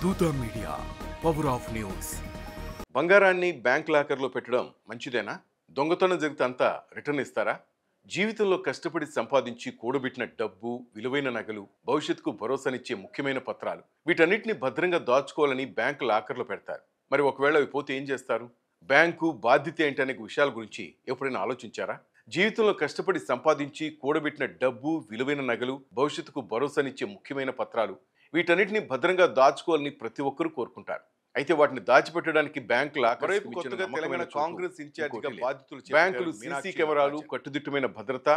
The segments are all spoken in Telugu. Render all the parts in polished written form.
దూత మీడియా పవర్ ఆఫ్ న్యూస్. బంగారాన్ని బ్యాంక్ లాకర్లో పెట్టడం మంచిదేనా? దొంగతనం జరిగితే అంతా రిటర్న్ ఇస్తారా? జీవితంలో కష్టపడి సంపాదించి కూడబెట్టిన డబ్బు, విలువైన నగలు, భవిష్యత్తుకు భరోసానిచ్చే ముఖ్యమైన పత్రాలు వీటన్నిటిని భద్రంగా దాచుకోవాలని బ్యాంకు లాకర్లో పెడతారు. మరి ఒకవేళ అవి పోతే ఏం చేస్తారు? బ్యాంకు బాధ్యత ఏంటనే విషయాల గురించి ఎప్పుడైనా ఆలోచించారా? జీవితంలో కష్టపడి సంపాదించి కూడబెట్టిన డబ్బు, విలువైన నగలు, భవిష్యత్తుకు భరోసానిచ్చే ముఖ్యమైన పత్రాలు వీటన్నిటిని భద్రంగా దాచుకోవాలని ప్రతి ఒక్కరూ కోరుకుంటారు. అయితే వాటిని దాచిపెట్టడానికి బ్యాంకు లాకర్స్ కొత్తగా తెలంగాణ కాంగ్రెస్ ఇన్ఛార్జిగా బాధ్యతలు బ్యాంకులు సీసీ కెమెరాలు, కట్టుదిట్టమైన భద్రత,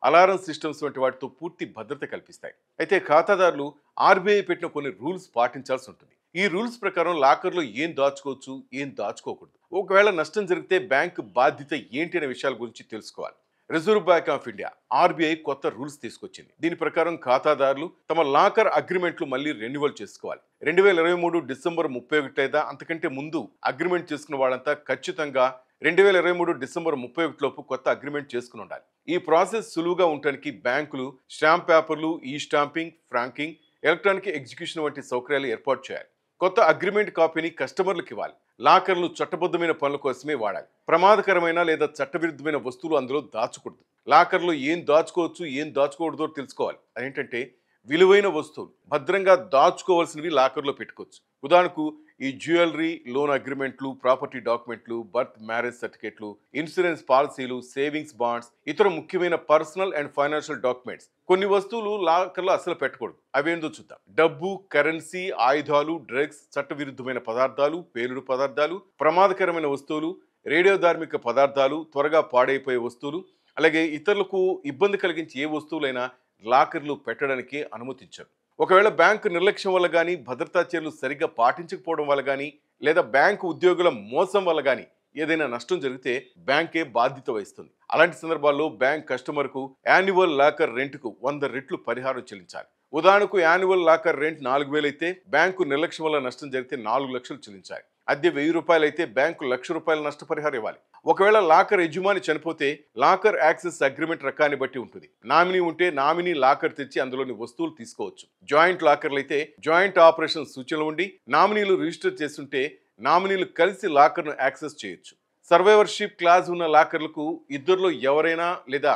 అలారం సిస్టమ్స్ వంటి వాటితో పూర్తి భద్రత కల్పిస్తాయి. అయితే ఖాతాదారులు ఆర్బీఐ పెట్టిన కొన్ని రూల్స్ పాటించాల్సి ఉంటుంది. ఈ రూల్స్ ప్రకారం లాకర్లో ఏం దాచుకోవచ్చు, ఏం దాచుకోకూడదు, ఒకవేళ నష్టం జరిగితే బ్యాంకు బాధ్యత ఏంటి అనే విషయాల గురించి తెలుసుకోవాలి. Reserve bank of India RBI కొత్త రూల్స్ తీసుకొచ్చింది. దీని ప్రకారం ఖాతాదారులు తమ లాకర్ అగ్రిమెంట్లు మళ్ళీ రెన్యువల్ చేసుకోవాలి. 2023 డిసెంబర్ 31 లేదా అంతకంటే ముందు అగ్రిమెంట్ చేసుకున్న వాళ్ళంతా ఖచ్చితంగా 2023 డిసెంబర్ 31 లోపు కొత్త అగ్రిమెంట్ చేసుకుని ఉండాలి. ఈ ప్రాసెస్ సులువుగా ఉండటానికి బ్యాంకులు స్టాంప్ పేపర్లు, ఈ స్టాంపింగ్, ఫ్రాంకింగ్, ఎలక్ట్రానిక్ ఎగ్జిక్యూషన్ వంటి సౌకర్యాలు ఏర్పాటు చేయాలి. కొత్త అగ్రిమెంట్ కాపీని కస్టమర్లకు ఇవ్వాలి. లాకర్లు చట్టబద్ధమైన పనుల కోసమే వాడాలి. ప్రమాదకరమైన లేదా చట్టవిరుద్ధమైన వస్తువులు అందులో దాచకూడదు. లాకర్లో ఏం దాచుకోవచ్చు, ఏం దాచుకోకూడదో తెలుసుకోవాలి. అదేంటంటే విలువైన వస్తువులు భద్రంగా దాచుకోవాల్సినవి లాకర్లో పెట్టుకోవచ్చు. ఉదాహరణకు ఈ జ్యువెలరీ, లోన్ అగ్రిమెంట్లు, ప్రాపర్టీ డాక్యుమెంట్లు, బర్త్, మ్యారేజ్ సర్టిఫికేట్లు, ఇన్సూరెన్స్ పాలసీలు, సేవింగ్స్ బాండ్స్, ఇతర ముఖ్యమైన పర్సనల్ అండ్ ఫైనాన్షియల్ డాక్యుమెంట్స్. కొన్ని వస్తువులు లాకర్లో అసలు పెట్టకూడదు. అవేందో చూద్దాం. డబ్బు, కరెన్సీ, ఆయుధాలు, డ్రగ్స్, చట్టవిరుద్ధమైన పదార్థాలు, పేలుడు పదార్థాలు, ప్రమాదకరమైన వస్తువులు, రేడియో ధార్మిక పదార్థాలు, త్వరగా పాడైపోయే వస్తువులు, అలాగే ఇతరులకు ఇబ్బంది కలిగించే ఏ వస్తువులైనా లాకర్లు పెట్టడానికి అనుమతించరు. ఒకవేళ బ్యాంకు నిర్లక్ష్యం వల్ల కానీ, భద్రతా చర్యలు సరిగ్గా పాటించకపోవడం వల్ల కానీ, లేదా బ్యాంకు ఉద్యోగుల మోసం వల్ల కానీ ఏదైనా నష్టం జరిగితే బ్యాంకే బాధ్యత వహిస్తుంది. అలాంటి సందర్భాల్లో బ్యాంక్ కస్టమర్కు యాన్యువల్ లాకర్ రెంట్కు 100 రెట్లు పరిహారం చెల్లించాలి. ఉదాహరణకు యాన్యువల్ లాకర్ రెంట్ 4,000 అయితే బ్యాంకు నిర్లక్ష్యం వల్ల నష్టం జరిగితే 4 లక్షలు చెల్లించాలి. అద్దె 1,000 రూపాయలు అయితే బ్యాంకు ₹1,00,000 నష్టపరిహారం ఇవ్వాలి. ఒకవేళ లాకర్ యజమాని చనిపోతే లాకర్ యాక్సెస్ అగ్రిమెంట్ రకాన్ని బట్టి ఉంటుంది. నామినీ ఉంటే నామినీ లాకర్ తెచ్చి అందులోని వస్తువులు తీసుకోవచ్చు. జాయింట్ లాకర్లు అయితే జాయింట్ ఆపరేషన్ సూచనలు ఉండి నామినీలు రిజిస్టర్ చేస్తుంటే నామినీలు కలిసి లాకర్ను యాక్సెస్ చేయొచ్చు. సర్వైవర్షిప్ క్లాజ్ ఉన్న లాకర్లకు ఇద్దరిలో ఎవరైనా లేదా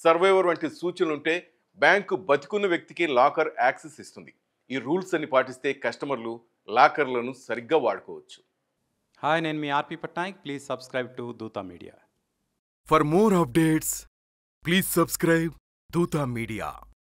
సర్వైవర్ వంటి సూచనలు ఉంటే బ్యాంకు బతికున్న వ్యక్తికి లాకర్ యాక్సెస్ ఇస్తుంది. ఈ రూల్స్ అన్ని పాటిస్తే కస్టమర్లు లాకర్లను సరిగ్గా వాడుకోవచ్చు. హాయ్, నేను మీ ఆర్పి పట్నాయక్. ప్లీజ్ సబ్స్క్రైబ్ టు దూత media. For more updates please subscribe దూత మీడియా.